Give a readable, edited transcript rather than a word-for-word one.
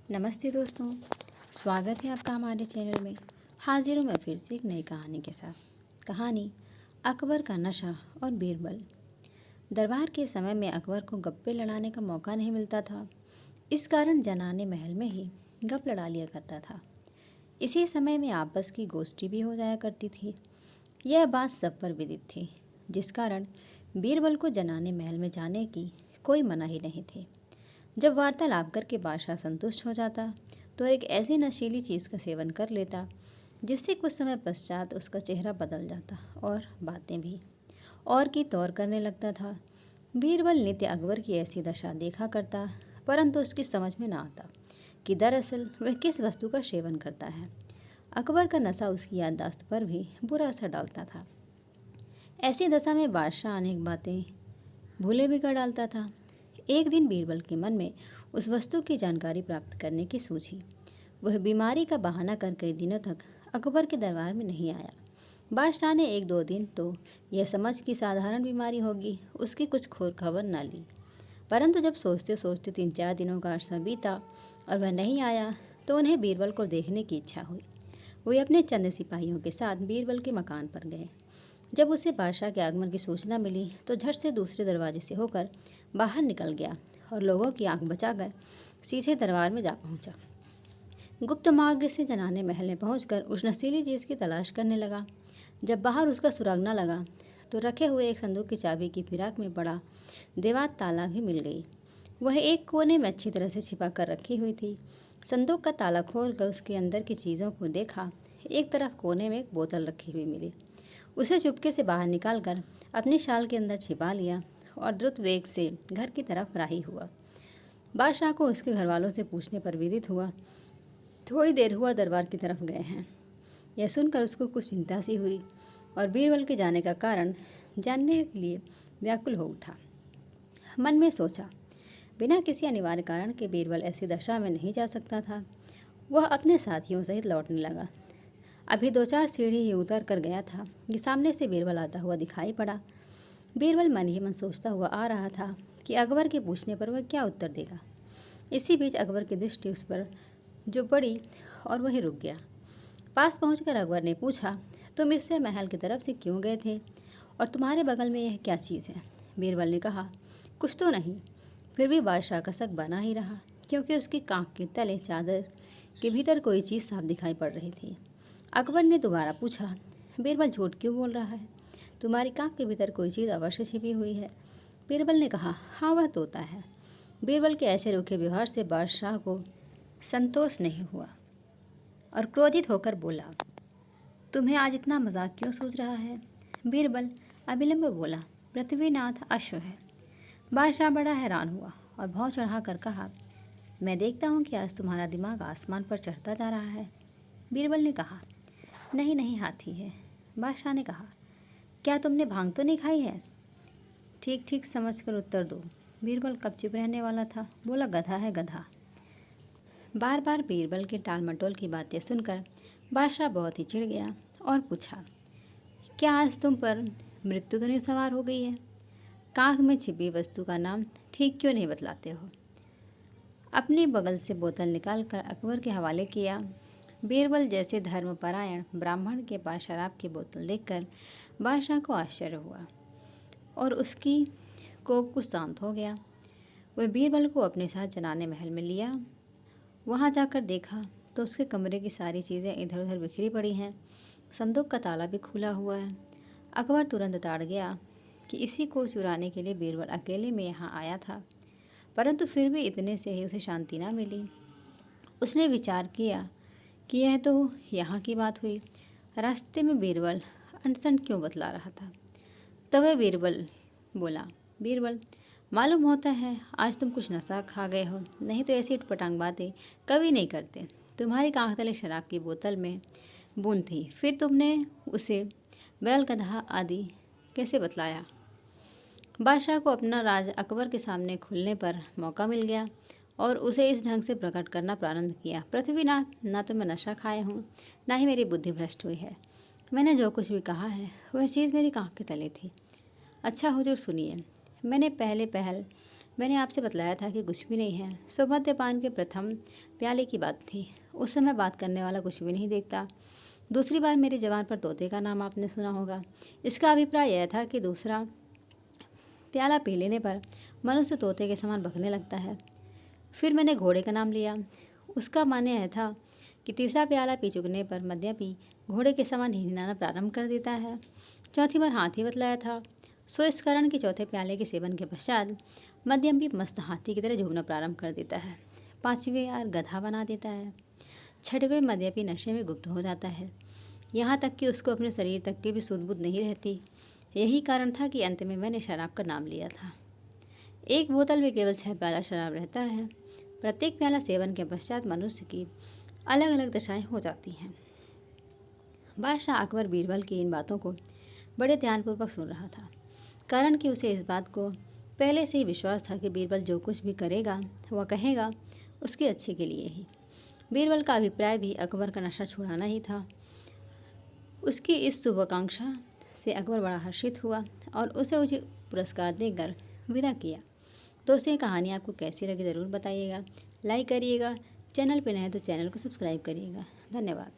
नमस्ते दोस्तों, स्वागत है आपका हमारे चैनल में। हाजिर हूँ मैं फिर से एक नई कहानी के साथ। कहानी अकबर का नशा और बीरबल। दरबार के समय में अकबर को गप्पे लड़ाने का मौका नहीं मिलता था। इस कारण जनाने महल में ही गप लड़ा लिया करता था। इसी समय में आपस की गोष्ठी भी हो जाया करती थी। यह बात सब पर विदित थी, जिस कारण बीरबल को जनाने महल में जाने की कोई मनाही नहीं थी। जब वार्तालाप करके बादशाह संतुष्ट हो जाता तो एक ऐसी नशीली चीज़ का सेवन कर लेता जिससे कुछ समय पश्चात उसका चेहरा बदल जाता और बातें भी और की तौर करने लगता था। बीरबल नित्य अकबर की ऐसी दशा देखा करता, परंतु उसकी समझ में ना आता कि दरअसल वह किस वस्तु का सेवन करता है। अकबर का नशा उसकी याददाश्त पर भी बुरा असर डालता था। ऐसी दशा में बादशाह अनेक बातें भूले भी कर डालता था। एक दिन बीरबल के मन में उस वस्तु की जानकारी प्राप्त करने की सूझी। वह बीमारी का बहाना कर कई दिनों तक अकबर के दरबार में नहीं आया। बादशाह ने एक दो दिन तो यह समझ कि साधारण बीमारी होगी, उसकी कुछ खोर खबर न ली। परंतु जब सोचते सोचते 3-4 दिनों का अरसा बीता और वह नहीं आया तो उन्हें बीरबल को देखने की इच्छा हुई। वे अपने चंद सिपाहियों के साथ बीरबल के मकान पर गए। जब उसे बादशाह के आगमन की सूचना मिली तो झट से दूसरे दरवाजे से होकर बाहर निकल गया और लोगों की आंख बचाकर सीधे दरबार में जा पहुंचा। गुप्त मार्ग से जनाने महल में पहुंचकर उस नशीली चीज़ की तलाश करने लगा। जब बाहर उसका सुराग न लगा तो रखे हुए एक संदूक की चाबी की फिराक में पड़ा देवात ताला भी मिल गई। वह एक कोने में अच्छी तरह से छिपा कर रखी हुई थी। संदूक का ताला खोलकर उसके अंदर की चीज़ों को देखा। एक तरफ कोने में एक बोतल रखी हुई मिली। उसे चुपके से बाहर निकालकर अपनी शाल के अंदर छिपा लिया और द्रुत वेग से घर की तरफ राही हुआ। बादशाह को उसके घर वालों से पूछने पर विदित हुआ थोड़ी देर हुआ दरबार की तरफ गए हैं। यह सुनकर उसको कुछ चिंता सी हुई और बीरबल के जाने का कारण जानने के लिए व्याकुल हो उठा। मन में सोचा, बिना किसी अनिवार्य कारण के बीरबल ऐसी दशा में नहीं जा सकता था। वह अपने साथियों सहित लौटने लगा। अभी 2-4 सीढ़ी ही उतर कर गया था कि सामने से बीरबल आता हुआ दिखाई पड़ा। बीरबल मन ही मन सोचता हुआ आ रहा था कि अकबर के पूछने पर वह क्या उत्तर देगा। इसी बीच अकबर की दृष्टि उस पर जो पड़ी और वहीं रुक गया। पास पहुंचकर अकबर ने पूछा, तुम इससे महल की तरफ से क्यों गए थे और तुम्हारे बगल में यह क्या चीज़ है? बीरबल ने कहा, कुछ तो नहीं। फिर भी बादशाह का शक बना ही रहा, क्योंकि उसकी कांख के तले चादर के भीतर कोई चीज़ साफ दिखाई पड़ रही थी। अकबर ने दोबारा पूछा, बीरबल झूठ क्यों बोल रहा है? तुम्हारी कांख के भीतर कोई चीज़ अवश्य छिपी हुई है। बीरबल ने कहा, हाँ वह तोता है। बीरबल के ऐसे रूखे व्यवहार से बादशाह को संतोष नहीं हुआ और क्रोधित होकर बोला, तुम्हें आज इतना मजाक क्यों सूझ रहा है? बीरबल अविलंब बोला, पृथ्वीनाथ अश्व है। बादशाह बड़ा हैरान हुआ और भौं चढ़ा कर कहा, मैं देखता हूँ कि आज तुम्हारा दिमाग आसमान पर चढ़ता जा रहा है। बीरबल ने कहा, नहीं नहीं, हाथी है। बादशाह ने कहा, क्या तुमने भांग तो नहीं खाई है? ठीक ठीक समझ कर उत्तर दो। बीरबल कब चुप रहने वाला था, बोला, गधा है गधा। बार बार बीरबल के टाल मटोल की बातें सुनकर बादशाह बहुत ही चिढ़ गया और पूछा, क्या आज तुम पर मृत्यु तो नहीं सवार हो गई है? कांख में छिपी वस्तु का नाम ठीक क्यों नहीं बतलाते हो? अपनी बगल से बोतल निकालकर अकबर के हवाले किया। बीरबल जैसे धर्मपरायण ब्राह्मण के पास शराब की बोतल देखकर बादशाह को आश्चर्य हुआ और उसकी कोप कुछ शांत हो गया। वह बीरबल को अपने साथ जनाने महल में लिया। वहां जाकर देखा तो उसके कमरे की सारी चीज़ें इधर उधर बिखरी पड़ी हैं। संदूक का ताला भी खुला हुआ है। अकबर तुरंत ताड़ गया कि इसी को चुराने के लिए बीरबल अकेले में यहाँ आया था, परंतु फिर भी इतने से ही उसे शांति ना मिली। उसने विचार किया कि यह तो यहाँ की बात हुई, रास्ते में बीरबल अनशन क्यों बतला रहा था। तब वह बीरबल बोला, बीरबल, मालूम होता है आज तुम कुछ नशा खा गए हो, नहीं तो ऐसी उटपटांग बातें कभी नहीं करते। तुम्हारी आंख तले शराब की बोतल में बूंद थी, फिर तुमने उसे बैल गधा आदि कैसे बतलाया? बादशाह को अपना राज अकबर के सामने खुलने पर मौका मिल गया और उसे इस ढंग से प्रकट करना प्रारंभ किया, पृथ्वीनाथ, ना तो मैं नशा खाया हूँ, ना ही मेरी बुद्धि भ्रष्ट हुई है। मैंने जो कुछ भी कहा है वह चीज़ मेरी कांख के तले थी। अच्छा हुजूर सुनिए, मैंने पहले पहल मैंने आपसे बतलाया था कि कुछ भी नहीं है। सो मद्यपान के प्रथम प्याले की बात थी। उस समय बात करने वाला कुछ भी नहीं देखता। दूसरी बार मेरी ज़बान पर तोते का नाम आपने सुना होगा। इसका अभिप्राय यह था कि दूसरा प्याला पी लेने पर मनुष्य तोते के समान बकने लगता है। फिर मैंने घोड़े का नाम लिया। उसका मान्य यह था कि तीसरा प्याला पी चुकने पर मद्यपी घोड़े के समान हिनहिनाना प्रारंभ कर देता है। चौथी बार हाथी बतलाया था। सो इस कारण कि चौथे प्याले के सेवन के पश्चात मद्यपी मस्त हाथी की तरह झूमना प्रारंभ कर देता है। पाँचवीं बार गधा बना देता है। छठवें मद्यपी नशे में गुप्त हो जाता है, यहाँ तक कि उसको अपने शरीर तक की भी सुध बुध नहीं रहती। यही कारण था कि अंत में मैंने शराब का नाम लिया था। एक बोतल में केवल 6 प्याला शराब रहता है। प्रत्येक प्याला सेवन के पश्चात मनुष्य की अलग अलग दशाएं हो जाती हैं। बादशाह अकबर बीरबल की इन बातों को बड़े ध्यानपूर्वक सुन रहा था, कारण कि उसे इस बात को पहले से ही विश्वास था कि बीरबल जो कुछ भी करेगा वह कहेगा उसके अच्छे के लिए ही। बीरबल का अभिप्राय भी अकबर का नशा छुड़ाना ही था। उसकी इस शुभाकांक्षा से अकबर बड़ा हर्षित हुआ और उसे उचित पुरस्कार देकर विदा किया। दोस्तों, ये कहानी आपको कैसी लगी ज़रूर बताइएगा। लाइक करिएगा। चैनल पर नए हैं तो चैनल को सब्सक्राइब करिएगा। धन्यवाद।